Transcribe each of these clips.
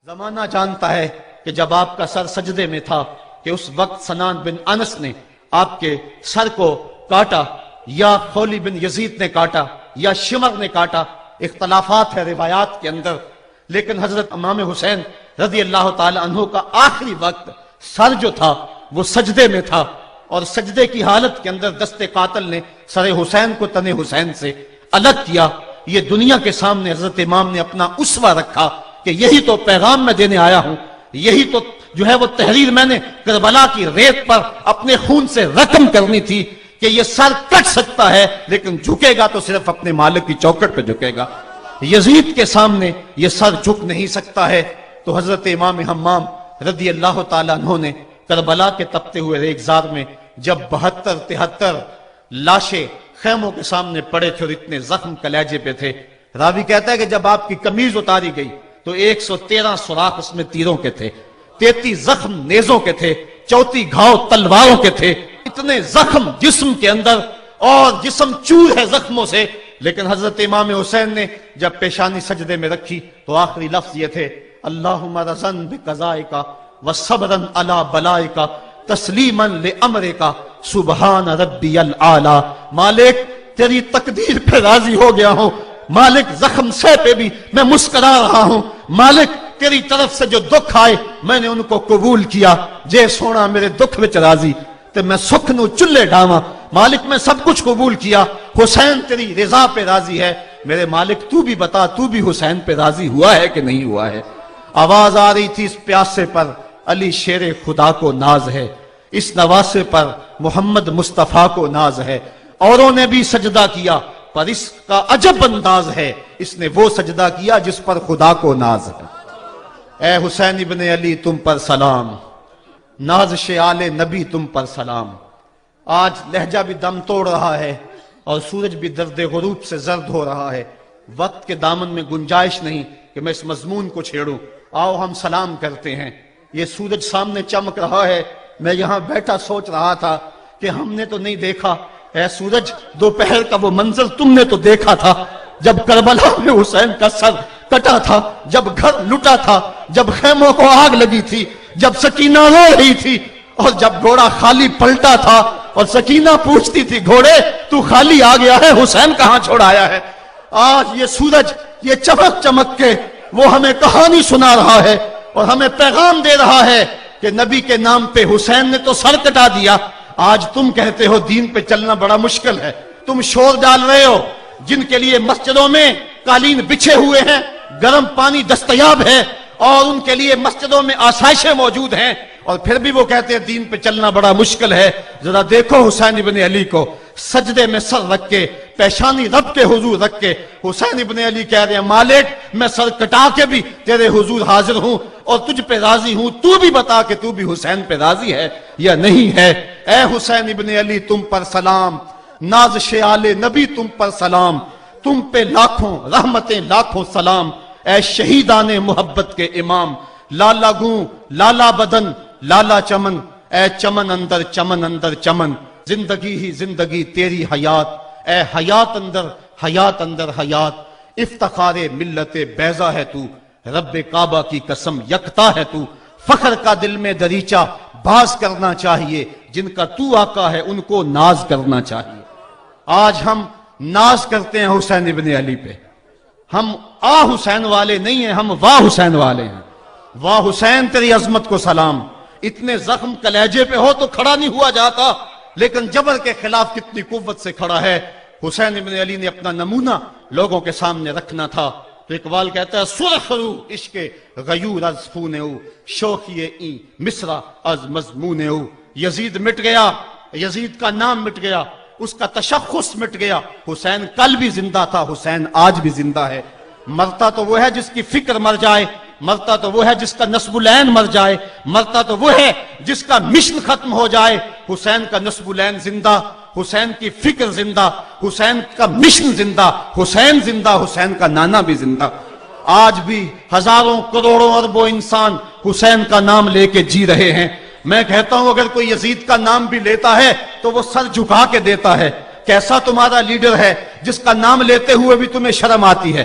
زمانہ جانتا ہے کہ جب آپ کا سر سجدے میں تھا کہ اس وقت سنان بن انس نے آپ کے سر کو کاٹا یا خولی بن یزید نے کاٹا یا شمر نے کاٹا، اختلافات ہے روایات کے اندر، لیکن حضرت امام حسین رضی اللہ تعالی عنہ کا آخری وقت سر جو تھا وہ سجدے میں تھا، اور سجدے کی حالت کے اندر دست قاتل نے سر حسین کو تن حسین سے الگ کیا۔ یہ دنیا کے سامنے حضرت امام نے اپنا اسوہ رکھا کہ یہی تو پیغام میں دینے آیا ہوں، یہی تو جو ہے وہ تحریر میں نے کربلا کی ریت پر اپنے خون سے رقم کرنی تھی کہ یہ سر کٹ سکتا ہے لیکن جھکے گا تو صرف اپنے مالک کی چوکٹ پہ جھکے گا، یزید کے سامنے یہ سر جھک نہیں سکتا ہے۔ تو حضرت امام حمام رضی اللہ تعالیٰ عنہ نے کربلا کے تپتے ہوئے ریگزار میں جب 72-73 لاشیں خیموں کے سامنے پڑے تھے اور اتنے زخم کلیجے پہ تھے، راوی کہتا ہے کہ جب آپ کی قمیض اتاری گئی تو 113 سوراخ اس میں تیروں کے تھے، 33 زخم نیزوں کے تھے، 34 گھاؤ تلواروں کے تھے، اتنے زخم جسم کے اندر اور جسم چور ہے زخموں سے۔ لیکن حضرت امام حسین نے جب پیشانی سجدے میں رکھی تو آخری لفظ یہ تھے، اللہم رضن بقضائک وصبرن علی بلائک تسلیما لامرک سبحان ربی العالی۔ مالک تیری تقدیر پہ راضی ہو گیا ہوں، مالک زخم سے پہ بھی میں مسکرا رہا ہوں، مالک تیری طرف سے جو دکھ آئے میں نے ان کو قبول کیا، جے سونا میرے دکھ وچ راضی تے میں سکھ نو چلے ڈاواں، مالک میں سب کچھ قبول کیا، حسین تیری رضا پہ راضی ہے، میرے مالک تو بھی بتا تو بھی حسین پہ راضی ہوا ہے کہ نہیں ہوا ہے۔ آواز آ رہی تھی اس پیاسے پر علی شیر خدا کو ناز ہے، اس نواسے پر محمد مصطفیٰ کو ناز ہے، اوروں نے بھی سجدہ کیا پر اس کا عجب انداز ہے، اس نے وہ سجدہ کیا جس پر خدا کو ناز ہے۔ اے حسین ابن علی تم پر سلام، نازش آل نبی تم پر سلام۔ آج لہجہ بھی دم توڑ رہا ہے اور سورج بھی درد غروب سے زرد ہو رہا ہے، وقت کے دامن میں گنجائش نہیں کہ میں اس مضمون کو چھیڑوں۔ آؤ ہم سلام کرتے ہیں۔ یہ سورج سامنے چمک رہا ہے، میں یہاں بیٹھا سوچ رہا تھا کہ ہم نے تو نہیں دیکھا، اے سورج دوپہر کا وہ منظر تم نے تو دیکھا تھا جب کربلا میں حسین کا سر کٹا تھا، جب گھر لٹا تھا، جب خیموں کو آگ لگی تھی، جب سکینہ رو رہی تھی، اور جب گھوڑا خالی پلٹا تھا اور سکینہ پوچھتی تھی گھوڑے تو خالی آ گیا ہے، حسین کہاں چھوڑایا ہے۔ آج یہ سورج یہ چمک چمک کے وہ ہمیں کہانی سنا رہا ہے اور ہمیں پیغام دے رہا ہے کہ نبی کے نام پہ حسین نے تو سر کٹا دیا۔ آج تم کہتے ہو دین پہ چلنا بڑا مشکل ہے، تم شور ڈال رہے ہو، جن کے لیے مسجدوں میں قالین بچھے ہوئے ہیں، گرم پانی دستیاب ہے اور ان کے لیے مسجدوں میں آسائشیں موجود ہیں، اور پھر بھی وہ کہتے ہیں دین پہ چلنا بڑا مشکل ہے۔ ذرا دیکھو حسین ابن علی کو سجدے میں سر رکھ کے، پیشانی رب کے حضور رکھ کے حسین ابن علی کہہ رہے ہیں مالک میں سر کٹا کے بھی تیرے حضور حاضر ہوں اور تجھ پہ راضی ہوں، تو بھی بتا کہ تو بھی حسین پہ راضی ہے یا نہیں ہے۔ اے حسین ابن علی تم پر سلام، نازش آل نبی تم پر سلام، تم پہ لاکھوں رحمتیں لاکھوں سلام۔ اے شہیدان محبت کے امام، لالا گوں لالا بدن لالا چمن، اے چمن اندر چمن اندر چمن، زندگی ہی زندگی تیری حیات، اے حیات اندر حیات، افتخار ملت بیضا ہے تو، رب کعبہ کی قسم یکتا ہے تو، فخر کا دل میں دریچہ باز کرنا چاہیے، جن کا تو آقا ہے ان کو ناز کرنا چاہیے۔ آج ہم ناز کرتے ہیں حسین ابن علی پہ، ہم آ حسین والے نہیں ہیں، ہم واہ حسین والے ہیں۔ واہ حسین تیری عظمت کو سلام، اتنے زخم کلیجے پہ ہو تو کھڑا نہیں ہوا جاتا، لیکن جبر کے خلاف کتنی قوت سے کھڑا ہے۔ حسین ابن علی نے اپنا نمونہ لوگوں کے سامنے رکھنا تھا، تو اقبال کہتا ہے سرخ رو عشق غیور از خون او، شوخی این مصرع از مضمون او۔ یزید مٹ گیا، یزید کا نام مٹ گیا، اس کا تشخص مٹ گیا، حسین کل بھی زندہ تھا، حسین آج بھی زندہ ہے۔ مرتا تو وہ ہے جس کی فکر مر جائے، مرتا تو وہ ہے جس کا نسب العین مر جائے، مرتا تو وہ ہے جس کا مشن ختم ہو جائے۔ حسین کا نسب العین زندہ، حسین کی فکر زندہ، حسین کا مشن زندہ، حسین زندہ، حسین کا نانا بھی زندہ۔ آج بھی ہزاروں کروڑوں اربوں انسان حسین کا نام لے کے جی رہے ہیں۔ میں کہتا ہوں اگر کوئی یزید کا نام بھی لیتا ہے تو وہ سر جھکا کے دیتا ہے۔ کیسا تمہارا لیڈر ہے جس کا نام لیتے ہوئے بھی تمہیں شرم آتی ہے؟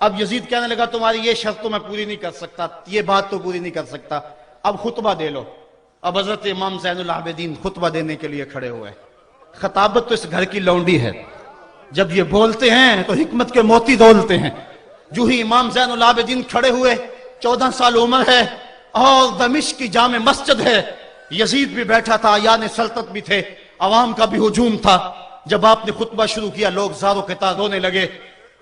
اب یزید کہنے لگا تمہاری یہ شرط تو میں پوری نہیں کر سکتا، یہ بات تو پوری نہیں کر سکتا، اب خطبہ دے لو۔ اب حضرت امام زین العابدین خطبہ دینے کے لیے کھڑے ہوئے۔ خطابت تو اس گھر کی لونڈی ہے، جب یہ بولتے ہیں تو حکمت کے موتی دولتے ہیں۔ جو ہی امام زین العابدین کھڑے ہوئے، 14 سال عمر ہے اور دمشق کی جامع مسجد ہے، یزید بھی بیٹھا تھا، یعنی سلطنت بھی تھے، عوام کا بھی ہجوم تھا۔ جب آپ نے خطبہ شروع کیا لوگ زار و قطار رونے لگے،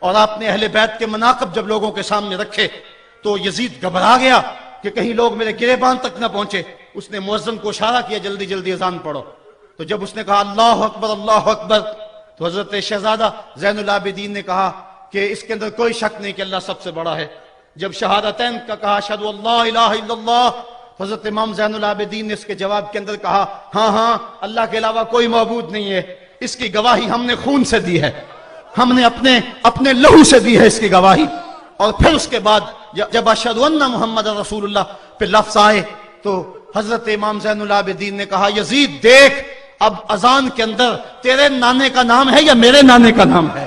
اور آپ نے اہل بیت کے مناقب جب لوگوں کے سامنے رکھے تو یزید گھبرا گیا کہ کہیں لوگ میرے گریبان تک نہ پہنچے۔ اس نے مؤذن کو اشارہ کیا جلدی جلدی اذان پڑھو۔ تو جب اس نے کہا اللہ اکبر اللہ اکبر، تو حضرت شہزادہ زین العابدین نے کہا کہ اس کے اندر کوئی شک نہیں کہ اللہ سب سے بڑا ہے۔ جب شہادتین کا کہا اشہد ان لا الہ الا اللہ، حضرت امام زین العابدین نے اس کے جواب کے اندر کہا ہاں ہاں اللہ کے علاوہ کوئی معبود نہیں ہے، اس کی گواہی ہم نے خون سے دی ہے، ہم نے اپنے لہو سے دی ہے اس کی گواہی۔ اور پھر اس کے بعد جب اشہد ان محمد رسول اللہ پہ لفظ آئے تو حضرت امام زین العابدین نے کہا یزید دیکھ، اب اذان کے اندر تیرے نانے کا نام ہے یا میرے نانے کا نام ہے؟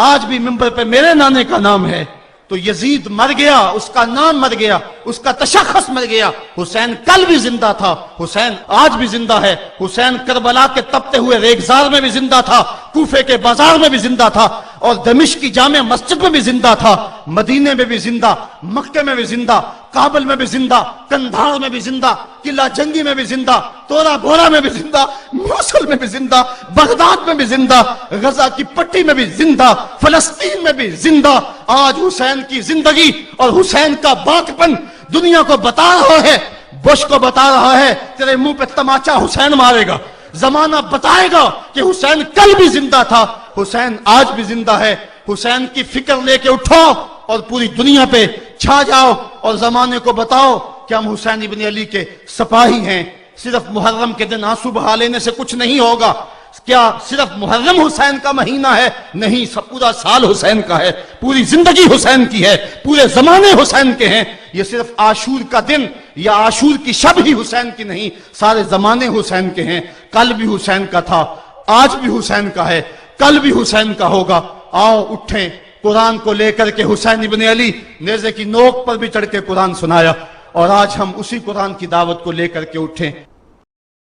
آج بھی منبر پہ میرے نانے کا نام ہے۔ تو یزید مر گیا، اس کا نام مر گیا، اس کا تشخص مر گیا۔ حسین کل بھی زندہ تھا، حسین آج بھی زندہ ہے، حسین کربلا کے تپتے ہوئے ریگزار میں بھی زندہ تھا، کوفے کے بازار میں بھی زندہ تھا، اور دمشق کی جامع مسجد میں بھی زندہ تھا، مدینے میں بھی زندہ، مکے میں بھی زندہ، کابل میں بھی زندہ، کندھار میں بھی زندہ، قلعہ جنگی میں بھی زندہ، تورا بورا میں بھی زندہ، موصل میں بھی زندہ، بغداد میں بھی زندہ، غزہ کی پٹی میں بھی زندہ، فلسطین میں بھی زندہ۔ آج حسین کی زندگی اور حسین کا باقپن دنیا کو بتا رہا ہے، بش کو بتا رہا ہے تیرے منہ پہ تماچا حسین مارے گا۔ زمانہ بتائے گا کہ حسین کل بھی زندہ تھا، حسین آج بھی زندہ ہے۔ حسین کی فکر لے کے اٹھو اور پوری دنیا پہ چھا جاؤ اور زمانے کو بتاؤ کہ ہم حسین ابن علی کے سپاہی ہیں۔ صرف محرم کے دن آنسو بہا لینے سے کچھ نہیں ہوگا۔ کیا صرف محرم حسین کا مہینہ ہے؟ نہیں، پورا سال حسین کا ہے، پوری زندگی حسین کی ہے، پورے زمانے حسین کے ہیں۔ یہ صرف عاشور کا دن یا عاشور کی شب ہی حسین کی نہیں، سارے زمانے حسین کے ہیں۔ کل بھی حسین کا تھا، آج بھی حسین کا ہے، کل بھی حسین کا ہوگا۔ آؤ اٹھیں، قرآن کو لے کر کے حسین ابن علی نیزے کی نوک پر بھی چڑھ کے قرآن سنایا، اور آج ہم اسی قرآن کی دعوت کو لے کر کے اٹھیں۔